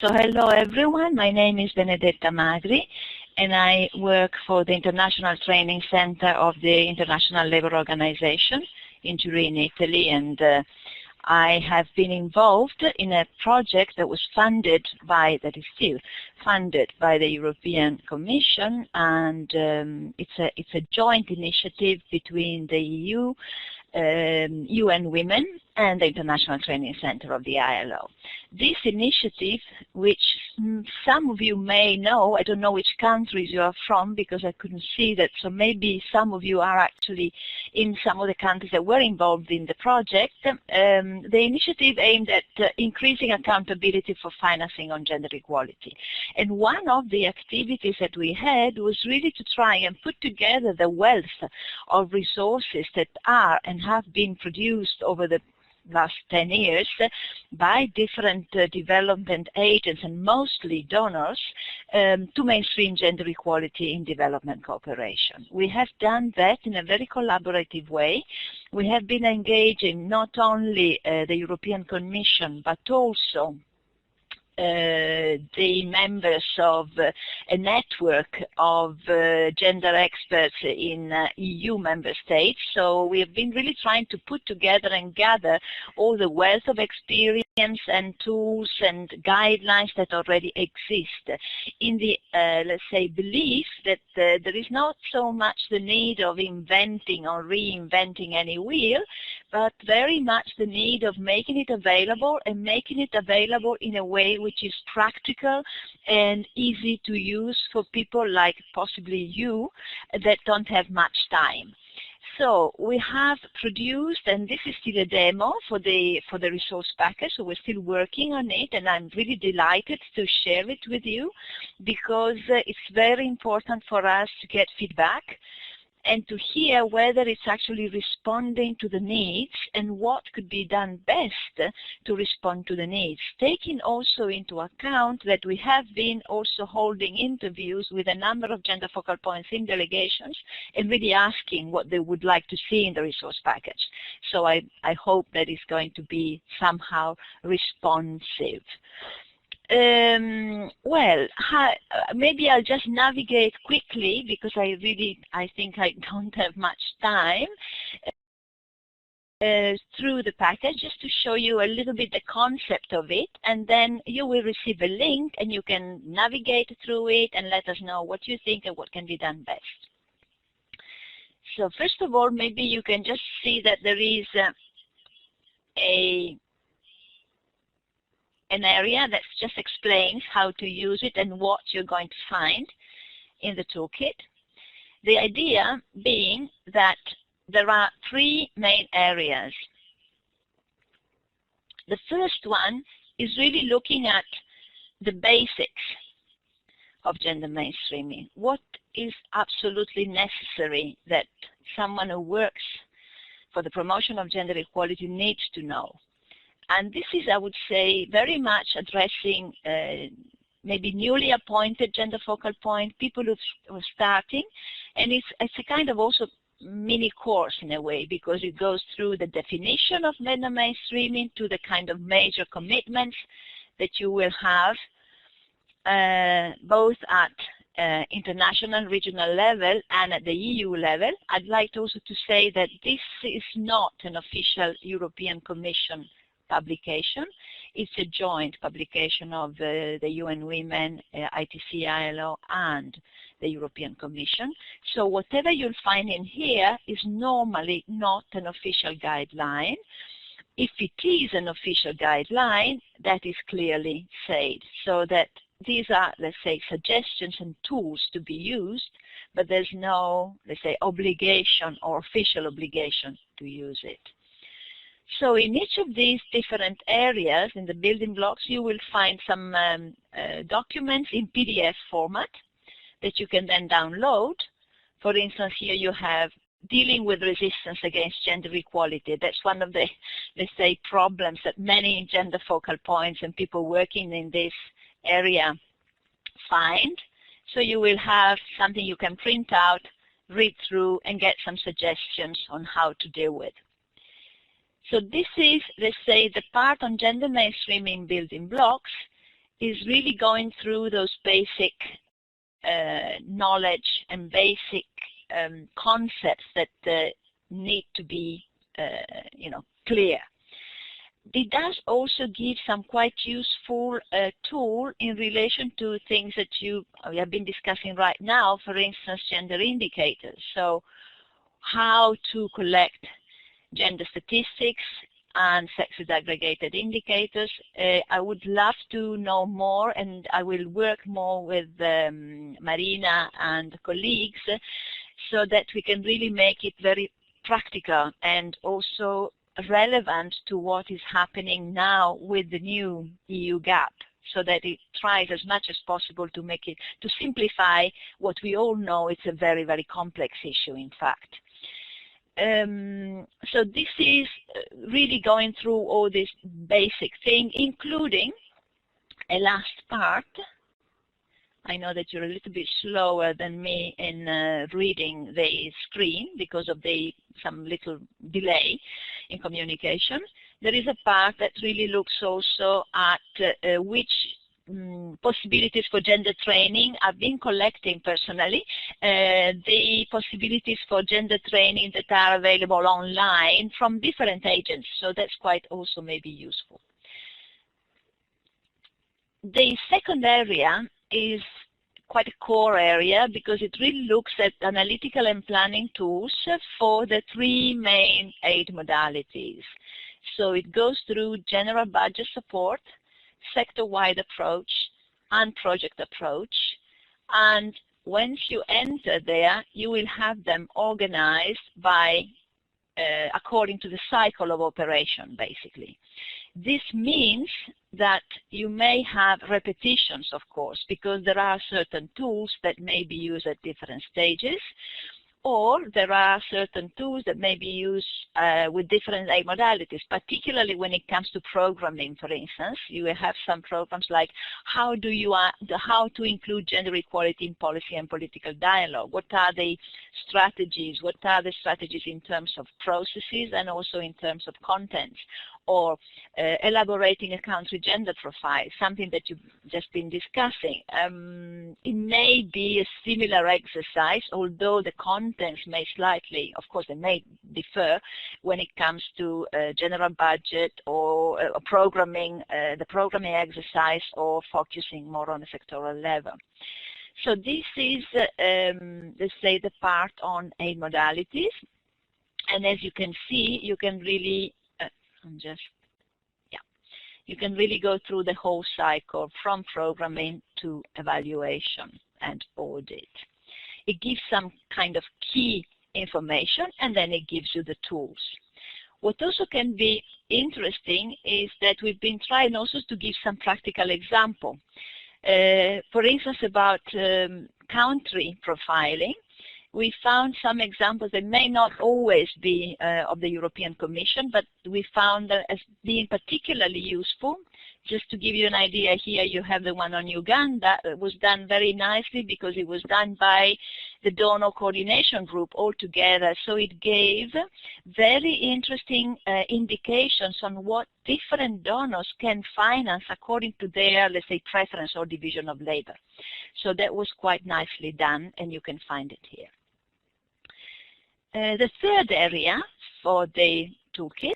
So hello everyone, my name is Benedetta Magri and I work for the International Training Center of the International Labour Organization in Turin, Italy, and I have been involved in a project that was funded by, that is still funded by the European Commission, and it's a joint initiative between the EU, UN Women and the International Training Center of the ILO. This initiative, which some of you may know, I don't know which countries you are from because I couldn't see that, so maybe some of you are actually in some of the countries that were involved in the project. The initiative aimed at increasing accountability for financing on gender equality. And one of the activities that we had was really to try and put together the wealth of resources that are and have been produced over the last 10 years by different development agents and mostly donors to mainstream gender equality in development cooperation. We have done that in a very collaborative way. We have been engaging not only the European Commission but also the members of a network of gender experts in EU member states. So we have been really trying to put together and gather all the wealth of experience and tools and guidelines that already exist in the, let's say, belief that there is not so much the need of inventing or reinventing any wheel, but very much the need of making it available and making it available in a way which is practical and easy to use for people like possibly you that don't have much time. So we have produced, and this is still a demo for the resource package, so we're still working on it, and I'm really delighted to share it with you because it's very important for us to get feedback and to hear whether it's actually responding to the needs and what could be done best to respond to the needs, taking also into account that we have been also holding interviews with a number of gender focal points in delegations and really asking what they would like to see in the resource package. So I hope that it's going to be somehow responsive. Well, maybe I'll just navigate quickly because I think I don't have much time through the package just to show you a little bit the concept of it, and then you will receive a link and you can navigate through it and let us know what you think and what can be done best. So first of all, maybe you can just see that there is an area that just explains how to use it and what you're going to find in the toolkit. The idea being that there are three main areas. The first one is really looking at the basics of gender mainstreaming. What is absolutely necessary that someone who works for the promotion of gender equality needs to know? And this is, I would say, very much addressing maybe newly appointed gender focal point, people who are starting, and it's a kind of also mini course in a way because it goes through the definition of gender mainstreaming to the kind of major commitments that you will have both at international, regional level and at the EU level. I'd like also to say that this is not an official European Commission publication. It's a joint publication of the UN Women, ITC, ILO, and the European Commission. So whatever you'll find in here is normally not an official guideline. If it is an official guideline, that is clearly said, so that these are, let's say, suggestions and tools to be used, but there's no, let's say, obligation or official obligation to use it. So in each of these different areas in the building blocks, you will find some documents in PDF format that you can then download. For instance, here you have dealing with resistance against gender equality. That's one of the, let's say, problems that many gender focal points and people working in this area find. So you will have something you can print out, read through, and get some suggestions on how to deal with. So this is, let's say, the part on gender mainstreaming building blocks is really going through those basic knowledge and basic concepts that need to be clear. It does also give some quite useful tool in relation to things that we have been discussing right now, for instance, gender indicators. So how to collect gender statistics and sexes aggregated indicators. I would love to know more, and I will work more with Marina and colleagues so that we can really make it very practical and also relevant to what is happening now with the new EU GAP, so that it tries as much as possible to make it, to simplify what we all know it's a very, very complex issue, in fact. So this is really going through all this basic thing, including a last part. I know that you're a little bit slower than me in reading the screen because of some little delay in communication. There is a part that really looks also at which possibilities for gender training. I've been collecting personally the possibilities for gender training that are available online from different agents, so that's quite also maybe useful. The second area is quite a core area because it really looks at analytical and planning tools for the three main aid modalities. So it goes through general budget support, sector-wide approach, and project approach. And once you enter there, you will have them organized by according to the cycle of operation, basically. This means that you may have repetitions, of course, because there are certain tools that may be used at different stages, or there are certain tools that may be used with different aid modalities, particularly when it comes to programming, for instance. You will have some programs like how to include gender equality in policy and political dialogue. What are the strategies? What are the strategies in terms of processes and also in terms of contents? Or elaborating a country gender profile, something that you've just been discussing. It may be a similar exercise, although the contents may slightly, of course, they may differ when it comes to general budget or programming, the programming exercise, or focusing more on a sectoral level. So this is, let's say, the part on aid modalities. And as you can see, you can really you can really go through the whole cycle from programming to evaluation and audit. It gives some kind of key information, and then it gives you the tools. What also can be interesting is that we've been trying also to give some practical example. For instance, about country profiling. We found some examples that may not always be of the European Commission, but we found that as being particularly useful. Just to give you an idea, here you have the one on Uganda. It was done very nicely because it was done by the donor coordination group altogether. So it gave very interesting indications on what different donors can finance according to their, let's say, preference or division of labor. So that was quite nicely done, and you can find it here. The third area for the toolkit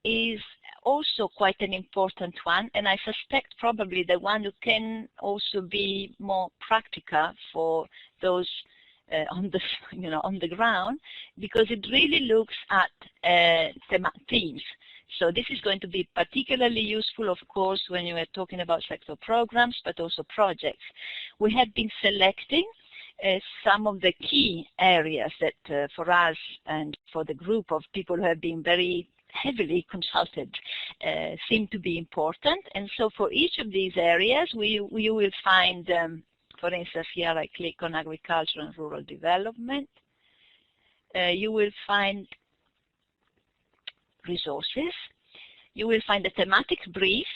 is also quite an important one, and I suspect probably the one who can also be more practical for those on the ground, because it really looks at themes. So this is going to be particularly useful, of course, when you are talking about sector programs, but also projects. We have been selecting some of the key areas that for us and for the group of people who have been very heavily consulted seem to be important. And so for each of these areas, we will find, for instance, here I click on agriculture and rural development. You will find resources. You will find a thematic brief,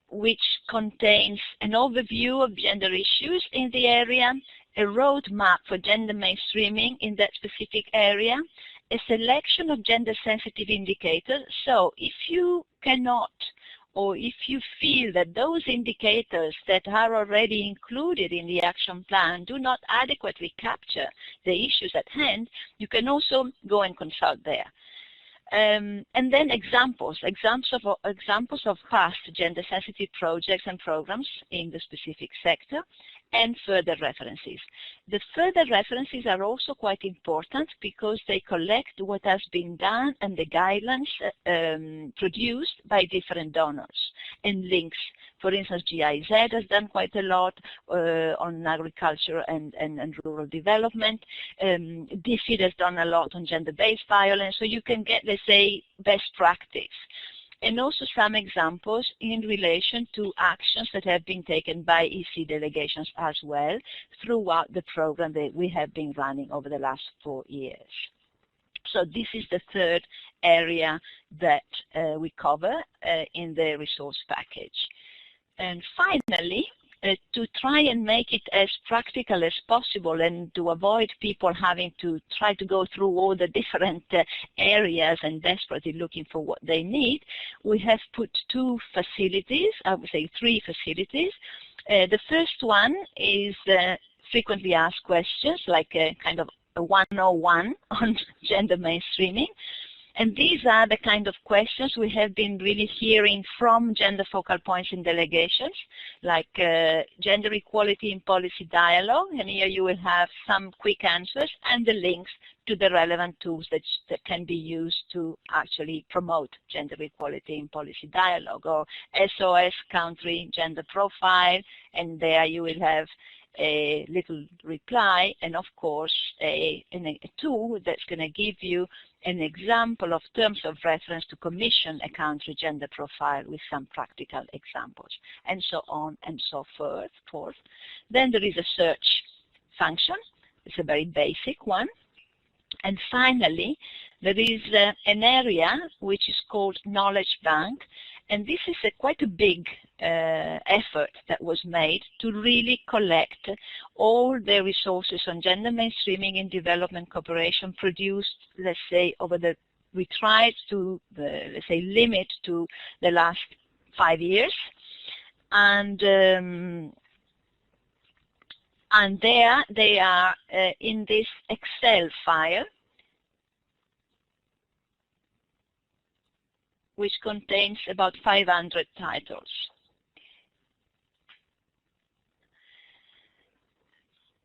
which contains an overview of gender issues in the area, a roadmap for gender mainstreaming in that specific area, a selection of gender-sensitive indicators. So if you cannot or if you feel that those indicators that are already included in the action plan do not adequately capture the issues at hand, you can also go and consult there. And then examples of past gender-sensitive projects and programs in the specific sector, and further references. The further references are also quite important because they collect what has been done and the guidelines produced by different donors and links. For instance, GIZ has done quite a lot on agriculture and rural development. DFID has done a lot on gender-based violence, so you can get, let's say, best practice. And also some examples in relation to actions that have been taken by EC delegations as well throughout the program that we have been running over the last 4 years. So this is the third area that we cover in the resource package. And finally, to try and make it as practical as possible and to avoid people having to try to go through all the different areas and desperately looking for what they need, we have put 2 facilities, I would say 3 facilities. The first one is frequently asked questions, like a kind of a 101 on gender mainstreaming. And these are the kind of questions we have been really hearing from gender focal points in delegations, like gender equality in policy dialogue, and here you will have some quick answers and the links to the relevant tools that can be used to actually promote gender equality in policy dialogue, or SOS country gender profile, and there you will have a little reply, and of course a tool that's going to give you an example of terms of reference to commission a country gender profile with some practical examples, and so on and so forth. Then there is a search function. It's a very basic one. And finally, there is an area which is called Knowledge Bank, and this is quite a big effort that was made to really collect all the resources on gender mainstreaming in development cooperation produced, let's say, we tried to, let's say, limit to the last 5 years. And there they are in this Excel file, which contains about 500 titles.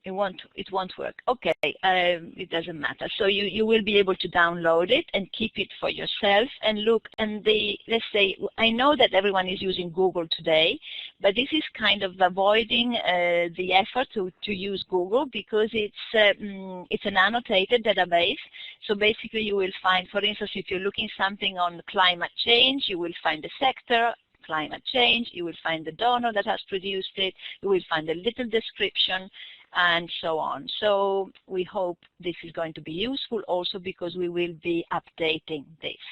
It won't work. Okay, it doesn't matter. So you will be able to download it and keep it for yourself and look. And let's say, I know that everyone is using Google today, but this is kind of avoiding the effort to use Google, because it's an annotated database. So basically, you will find, for instance, if you're looking something on climate change, you will find the sector. Climate change, you will find the donor that has produced it, you will find a little description, and so on. So we hope this is going to be useful also because we will be updating this.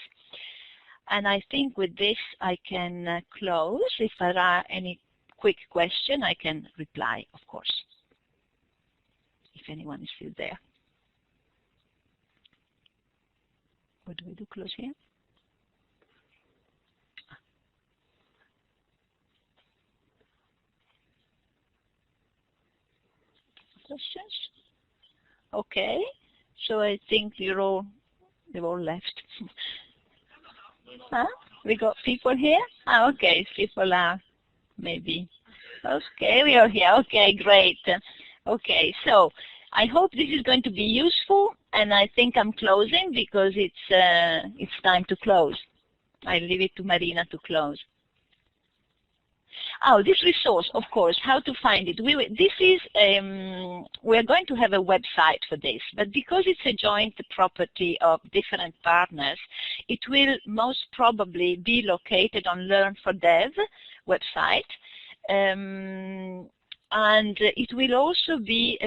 And I think with this I can close. If there are any quick questions, I can reply, of course, if anyone is still there. What do we do? Close here? Questions? Okay, so I think they've all left. Huh? We got people here? Ah, okay, people are maybe. Okay, we are here. Okay, great. Okay, so I hope this is going to be useful, and I think I'm closing because it's time to close. I leave it to Marina to close. Oh, this resource, of course, how to find it. We're going to have a website for this, but because it's a joint property of different partners, it will most probably be located on Learn4Dev website. And it will also be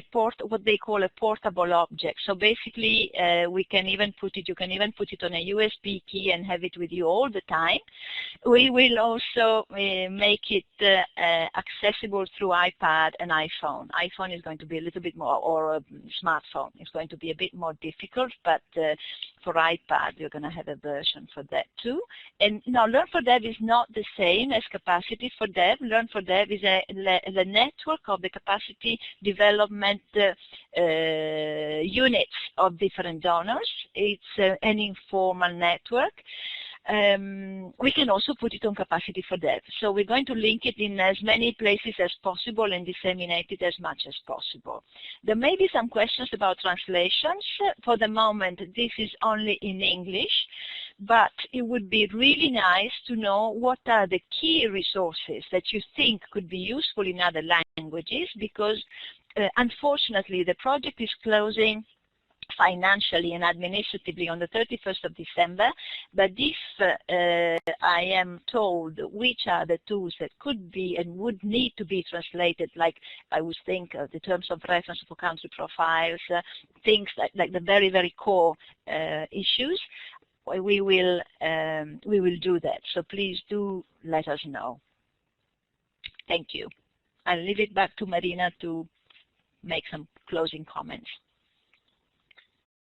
what they call a portable object. So basically, you can even put it on a USB key and have it with you all the time. We will also make it accessible through iPad and iPhone. iPhone is going to be a little bit more, or a smartphone. It's going to be a bit more difficult, but for iPad, you're going to have a version for that too. And now Learn for Dev is not the same as Capacity for Dev. Learn for Dev is the network of the capacity development units of different donors. It's an informal network. We can also put it on Capacity for Dev. So we're going to link it in as many places as possible and disseminate it as much as possible. There may be some questions about translations. For the moment, this is only in English, but it would be really nice to know what are the key resources that you think could be useful in other languages, because unfortunately the project is closing financially and administratively on the 31st of December, but if I am told which are the tools that could be and would need to be translated, like I would think the terms of reference for country profiles, things like the very, very core issues, we will do that. So please do let us know. Thank you. I'll leave it back to Marina to make some closing comments.